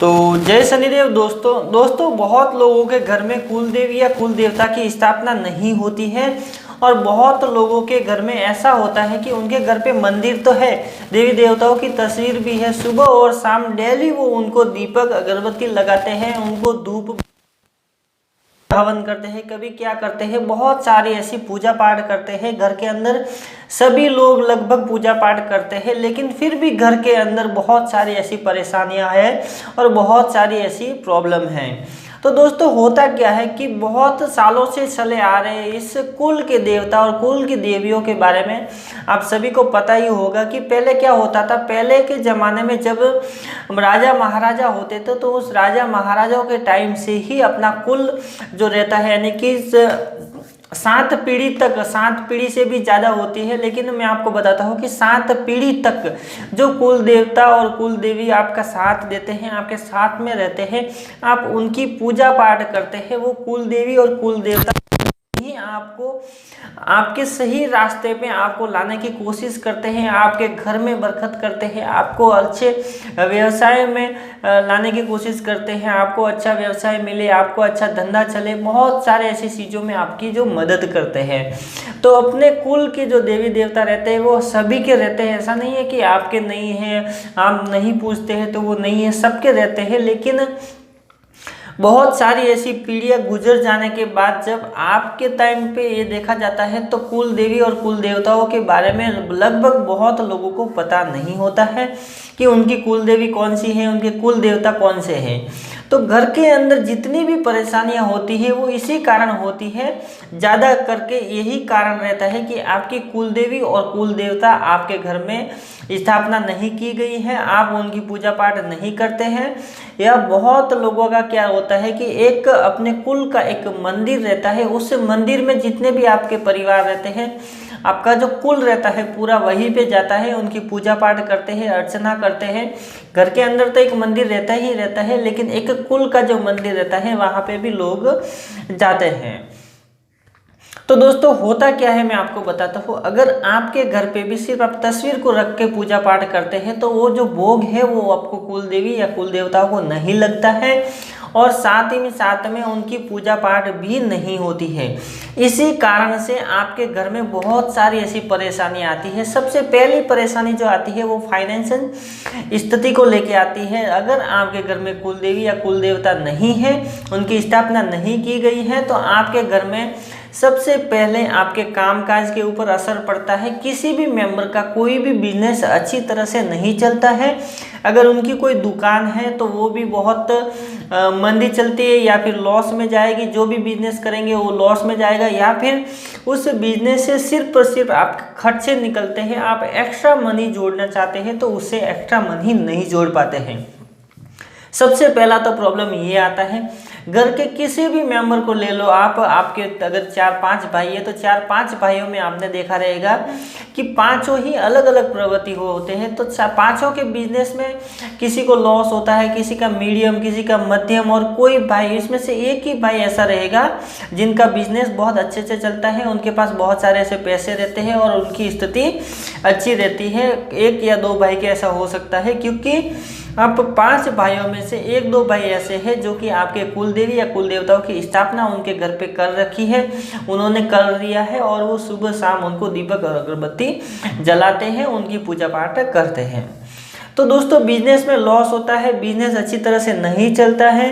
तो जय शनिदेव दोस्तों बहुत लोगों के घर में कुल देवी या कुल देवता की स्थापना नहीं होती है और बहुत लोगों के घर में ऐसा होता है कि उनके घर पे मंदिर तो है, देवी देवताओं की तस्वीर भी है, सुबह और शाम डेली वो उनको दीपक अगरबत्ती लगाते हैं, उनको धूप हवन करते हैं, कभी क्या करते हैं, बहुत सारी ऐसी पूजा पाठ करते हैं। घर के अंदर सभी लोग लगभग पूजा पाठ करते हैं, लेकिन फिर भी घर के अंदर बहुत सारी ऐसी परेशानियां हैं और बहुत सारी ऐसी प्रॉब्लम हैं। तो दोस्तों होता क्या है कि बहुत सालों से चले आ रहे इस कुल के देवता और कुल की देवियों के बारे में आप सभी को पता ही होगा कि पहले क्या होता था। पहले के ज़माने में जब राजा महाराजा होते थे तो उस राजा महाराजाओं के टाइम से ही अपना कुल जो रहता है, यानी कि 7 पीढ़ी तक, 7 पीढ़ी से भी ज़्यादा होती है, लेकिन मैं आपको बताता हूँ कि 7 पीढ़ी तक जो कुल देवता और कुल देवी आपका साथ देते हैं, आपके साथ में रहते हैं, आप उनकी पूजा पाठ करते हैं, वो कुल देवी और कुल देवता ही आपको आपके सही रास्ते पे आपको लाने की कोशिश करते हैं, आपके घर में बरकत करते हैं, आपको अच्छे व्यवसाय में लाने की कोशिश करते हैं, आपको अच्छा व्यवसाय मिले, आपको अच्छा धंधा चले, बहुत सारे ऐसी चीज़ों में आपकी जो मदद करते हैं। तो अपने कुल के जो देवी देवता रहते हैं वो सभी के रहते हैं, ऐसा नहीं है कि आपके नहीं हैं, आप नहीं पूछते हैं तो वो नहीं है, सबके रहते हैं। लेकिन बहुत सारी ऐसी पीढ़ियां गुजर जाने के बाद जब आपके टाइम पे ये देखा जाता है तो कुल देवी और कुल देवताओं के बारे में लगभग बहुत लोगों को पता नहीं होता है कि उनकी कुल देवी कौन सी है, उनके कुल देवता कौन से हैं। तो घर के अंदर जितनी भी परेशानियां होती है वो इसी कारण होती है, ज़्यादा करके यही कारण रहता है कि आपकी कुल देवी और कुल देवता आपके घर में स्थापना नहीं की गई है, आप उनकी पूजा पाठ नहीं करते हैं। या बहुत लोगों का क्या होता है कि एक अपने कुल का एक मंदिर रहता है, उस मंदिर में जितने भी आपके परिवार रहते हैं, आपका जो कुल रहता है पूरा वहीं पे जाता है, उनकी पूजा पाठ करते हैं, अर्चना करते हैं। घर के अंदर तो एक मंदिर रहता ही रहता है, लेकिन एक कुल का जो मंदिर रहता है वहाँ पे भी लोग जाते हैं। तो दोस्तों होता क्या है मैं आपको बताता हूँ। अगर आपके घर पे भी सिर्फ आप तस्वीर को रख के पूजा पाठ करते हैं तो वो जो भोग है वो आपको कुल देवी या कुल देवताओं को नहीं लगता है और साथ में उनकी पूजा पाठ भी नहीं होती है। इसी कारण से आपके घर में बहुत सारी ऐसी परेशानी आती है। सबसे पहली परेशानी जो आती है वो फाइनेंशियल स्थिति को लेके आती है। अगर आपके घर में कुल देवी या कुल देवता नहीं है, उनकी स्थापना नहीं की गई है, तो आपके घर में सबसे पहले आपके कामकाज के ऊपर असर पड़ता है। किसी भी मेंबर का कोई भी बिजनेस अच्छी तरह से नहीं चलता है। अगर उनकी कोई दुकान है तो वो भी बहुत मंदी चलती है या फिर लॉस में जाएगी। जो भी बिजनेस करेंगे वो लॉस में जाएगा, या फिर उस बिजनेस से सिर्फ और सिर्फ आपके खर्चे निकलते हैं। आप एक्स्ट्रा मनी जोड़ना चाहते हैं तो उससे एक्स्ट्रा मनी नहीं जोड़ पाते हैं। सबसे पहला तो प्रॉब्लम ये आता है। घर के किसी भी मेंबर को ले लो आप, आपके अगर 4-5 भाई है तो 4-5 भाइयों में आपने देखा रहेगा कि पांचों ही अलग अलग प्रवृत्ति होते हैं। तो पांचों के बिजनेस में किसी को लॉस होता है, किसी का मीडियम, किसी का मध्यम, और कोई भाई इसमें से एक ही भाई ऐसा रहेगा जिनका बिजनेस बहुत अच्छे से चलता है, उनके पास बहुत सारे ऐसे पैसे रहते हैं और उनकी स्थिति अच्छी रहती है। 1 या 2 भाई के ऐसा हो सकता है, क्योंकि आप 5 भाइयों में से 1-2 भाई ऐसे हैं जो कि आपके कुल देवी या कुल देवताओं की स्थापना उनके घर पे कर रखी है, उन्होंने कर लिया है और वो सुबह शाम उनको दीपक और अगरबत्ती जलाते हैं, उनकी पूजा पाठ करते हैं। तो दोस्तों बिजनेस में लॉस होता है, बिजनेस अच्छी तरह से नहीं चलता है,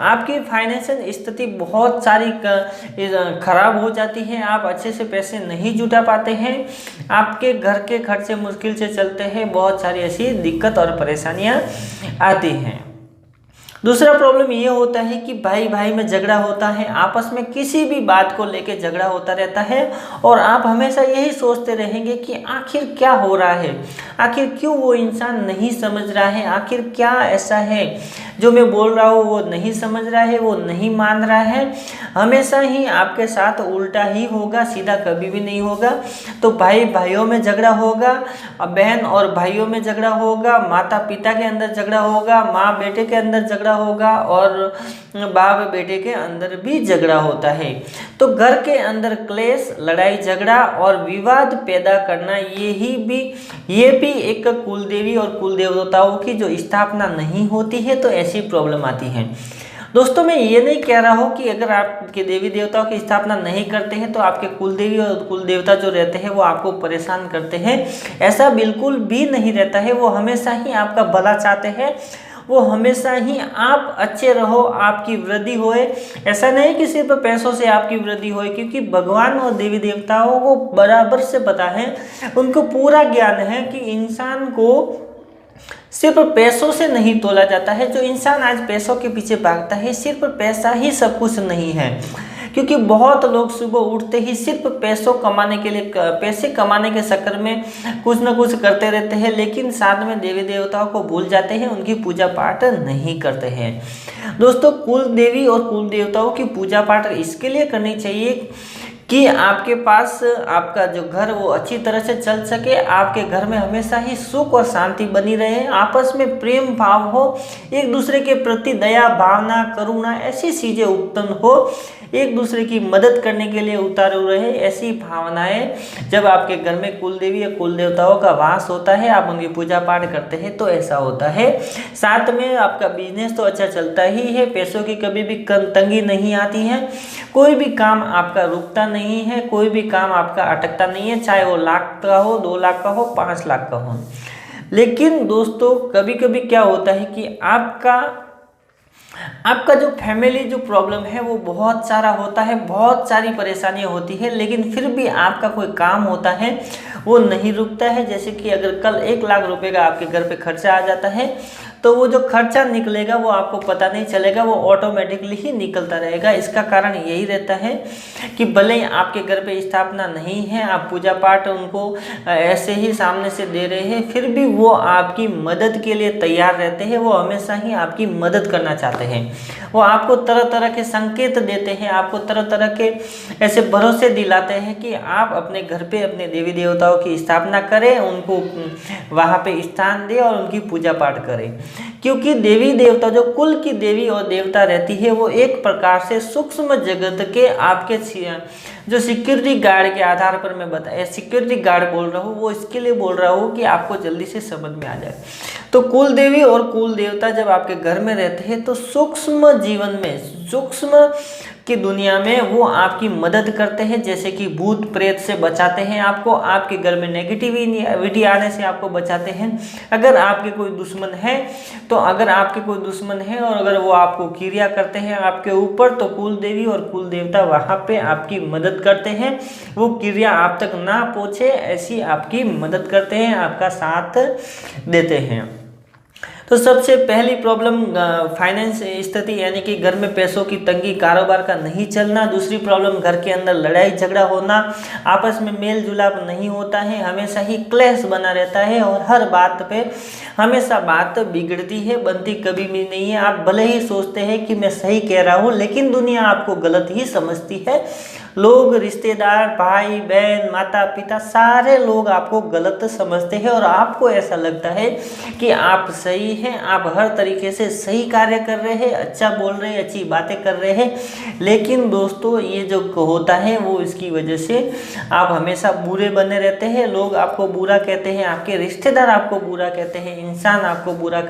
आपकी फाइनेंशियल स्थिति बहुत सारी खराब हो जाती है, आप अच्छे से पैसे नहीं जुटा पाते हैं, आपके घर के खर्चे मुश्किल से चलते हैं, बहुत सारी ऐसी दिक्कत और परेशानियां आती हैं। दूसरा प्रॉब्लम ये होता है कि भाई भाई में झगड़ा होता है, आपस में किसी भी बात को लेके झगड़ा होता रहता है और आप हमेशा यही सोचते रहेंगे कि आखिर क्या हो रहा है, आखिर क्यों वो इंसान नहीं समझ रहा है, आखिर क्या ऐसा है जो मैं बोल रहा हूँ वो नहीं समझ रहा है, वो नहीं मान रहा है। हमेशा ही आपके साथ उल्टा ही होगा, सीधा कभी भी नहीं होगा। तो भाई भाइयों में झगड़ा होगा, बहन और भाइयों में झगड़ा होगा, माता पिता के अंदर झगड़ा होगा, माँ बेटे के अंदर झगड़ा होगा और बाप बेटे के अंदर भी झगड़ा होता है। तो घर के अंदर क्लेश, लड़ाई झगड़ा और विवाद पैदा करना ये भी एक कुल देवी और कुल देवताओं की जो स्थापना नहीं होती है तो ऐसी प्रॉब्लम आती है। दोस्तों मैं ये नहीं कह रहा हूँ कि अगर आपके देवी देवताओं की स्थापना नहीं करते हैं तो आपके कुल देवी और कुल देवता जो रहते हैं वो आपको परेशान करते हैं, ऐसा बिल्कुल भी नहीं रहता है। वो हमेशा ही आपका भला चाहते हैं, वो हमेशा ही आप अच्छे रहो, आपकी वृद्धि होए। ऐसा नहीं कि सिर्फ पैसों से आपकी वृद्धि होए, क्योंकि भगवान और देवी देवताओं को बराबर से पता है, उनको पूरा ज्ञान है कि इंसान को सिर्फ पैसों से नहीं तोला जाता है। जो इंसान आज पैसों के पीछे भागता है, सिर्फ पैसा ही सब कुछ नहीं है, क्योंकि बहुत लोग सुबह उठते ही सिर्फ पैसों कमाने के लिए, पैसे कमाने के चक्कर में कुछ ना कुछ करते रहते हैं, लेकिन साथ में देवी देवताओं को भूल जाते हैं, उनकी पूजा पाठ नहीं करते हैं। दोस्तों कुल देवी और कुल देवताओं की पूजा पाठ इसके लिए करनी चाहिए कि आपके पास आपका जो घर वो अच्छी तरह से चल सके, आपके घर में हमेशा ही सुख और शांति बनी रहे, आपस में प्रेम भाव हो, एक दूसरे के प्रति दया भावना करुणा ऐसी चीज़ें उत्पन्न हो, एक दूसरे की मदद करने के लिए उतारू रहे, ऐसी भावनाएं जब आपके घर में कुल देवी या कुल देवताओं का वास होता है, आप उनकी पूजा पाठ करते हैं तो ऐसा होता है। साथ में आपका बिजनेस तो अच्छा चलता ही है, पैसों की कभी भी तंगी नहीं आती है, कोई भी काम आपका रुकता नहीं है, कोई भी काम आपका अटकता नहीं है, चाहे वो लाख का हो, 2 लाख का हो, 5 लाख का हो। लेकिन दोस्तों कभी कभी क्या होता है कि आपका जो फैमिली जो प्रॉब्लम है वो बहुत सारा होता है, बहुत सारी परेशानियां होती है, लेकिन फिर भी आपका कोई काम होता है वो नहीं रुकता है। जैसे कि अगर कल 1 लाख रुपए का आपके घर पे खर्चा आ जाता है तो वो जो खर्चा निकलेगा वो आपको पता नहीं चलेगा, वो ऑटोमेटिकली ही निकलता रहेगा। इसका कारण यही रहता है कि भले ही आपके घर पे स्थापना नहीं है, आप पूजा पाठ उनको ऐसे ही सामने से दे रहे हैं, फिर भी वो आपकी मदद के लिए तैयार रहते हैं, वो हमेशा ही आपकी मदद करना चाहते हैं, वो आपको तरह तरह के संकेत देते हैं, आपको तरह तरह के ऐसे भरोसे दिलाते हैं कि आप अपने घर पे अपने देवी देवताओं की स्थापना करें, उनको वहाँ पे स्थान दें और उनकी पूजा पाठ करें। क्योंकि देवी देवता जो कुल की देवी और देवता रहती है वो एक प्रकार से सूक्ष्म जगत के आपके जो सिक्योरिटी गार्ड के आधार पर मैं बताया, सिक्योरिटी गार्ड बोल रहा हूँ, वो इसके लिए बोल रहा हूँ कि आपको जल्दी से समझ में आ जाए। तो कुल देवी और कुल देवता जब आपके घर में रहते हैं तो सूक्ष्म जीवन में, सूक्ष्म की दुनिया में वो आपकी मदद करते हैं, जैसे कि भूत प्रेत से बचाते हैं आपको, आपके घर में नेगेटिविटी आने से आपको बचाते हैं। अगर आपके कोई दुश्मन है तो अगर आपके कोई दुश्मन है और अगर वो आपको क्रिया करते हैं आपके ऊपर, तो कुल देवी और कुल देवता वहाँ पे आपकी मदद करते हैं, वो क्रिया आप तक ना पहुँचे ऐसी आपकी मदद करते हैं, आपका साथ देते हैं। तो सबसे पहली प्रॉब्लम फाइनेंस स्थिति, यानी कि घर में पैसों की तंगी, कारोबार का नहीं चलना। दूसरी प्रॉब्लम घर के अंदर लड़ाई झगड़ा होना, आपस में मेल जुलाप नहीं होता है, हमेशा ही क्लेश बना रहता है और हर बात पे हमेशा बात बिगड़ती है, बनती कभी भी नहीं है। आप भले ही सोचते हैं कि मैं सही कह रहा हूँ, लेकिन दुनिया आपको गलत ही समझती है। लोग, रिश्तेदार, भाई बहन, माता पिता, सारे लोग आपको गलत समझते हैं और आपको ऐसा लगता है कि आप सही हैं, आप हर तरीके से सही कार्य कर रहे हैं, अच्छा बोल रहे हैं, अच्छी बातें कर रहे हैं। लेकिन दोस्तों ये जो होता है वो इसकी वजह से आप हमेशा बुरे बने रहते हैं, लोग आपको बुरा कहते हैं, आपके रिश्तेदार आपको बुरा कहते हैं, इंसान आपको बुरा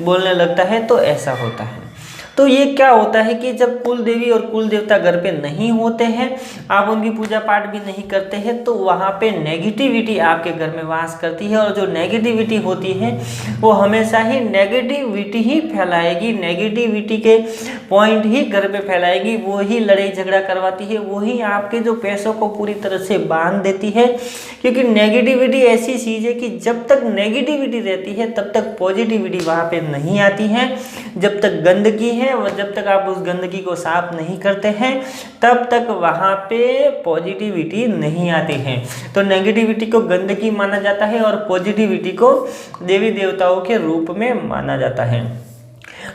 बोलने लगता है, तो ऐसा होता है। तो ये क्या होता है कि जब कुल देवी और कुल देवता घर पे नहीं होते हैं, आप उनकी पूजा पाठ भी नहीं करते हैं, तो वहाँ पे नेगेटिविटी आपके घर में वास करती है और जो नेगेटिविटी होती है वो हमेशा ही नेगेटिविटी ही फैलाएगी, नेगेटिविटी के पॉइंट ही घर पे फैलाएगी, वो ही लड़ाई झगड़ा करवाती है, वो ही आपके जो पैसों को पूरी तरह से बांध देती है। क्योंकि नेगेटिविटी ऐसी चीज़ है कि जब तक नेगेटिविटी रहती है तब तक पॉजिटिविटी वहाँ पे नहीं आती है। जब तक गंदगी है और जब तक आप उस गंदगी को साफ नहीं करते हैं तब तक वहाँ पे पॉजिटिविटी नहीं आती है। तो नेगेटिविटी को गंदगी माना जाता है और पॉजिटिविटी को देवी देवताओं के रूप में माना जाता है।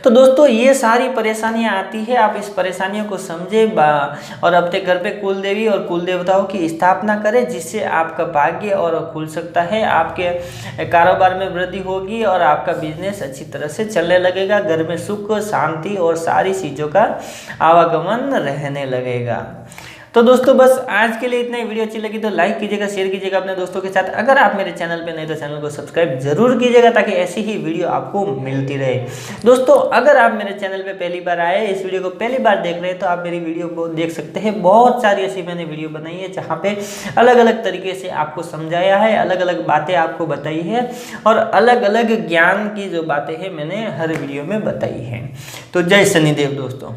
तो दोस्तों ये सारी परेशानियां आती है, आप इस परेशानियों को समझे और अपने घर पे कुल देवी और कुल देवताओं की स्थापना करें, जिससे आपका भाग्य और खुल सकता है, आपके कारोबार में वृद्धि होगी और आपका बिजनेस अच्छी तरह से चलने लगेगा। घर में सुख, शांति और सारी चीज़ों का आवागमन रहने लगेगा। तो दोस्तों बस आज के लिए इतना ही। वीडियो अच्छी लगी तो लाइक कीजिएगा, शेयर कीजिएगा अपने दोस्तों के साथ। अगर आप मेरे चैनल पे नए तो चैनल को सब्सक्राइब जरूर कीजिएगा, ताकि ऐसी ही वीडियो आपको मिलती रहे। दोस्तों अगर आप मेरे चैनल पे पहली बार आए, इस वीडियो को पहली बार देख रहे हैं, तो आप मेरी वीडियो को देख सकते हैं। बहुत सारी ऐसी मैंने वीडियो बनाई है जहाँ पे अलग अलग तरीके से आपको समझाया है, अलग अलग बातें आपको बताई है और अलग अलग ज्ञान की जो बातें हैं मैंने हर वीडियो में बताई हैं। तो जय शनिदेव दोस्तों।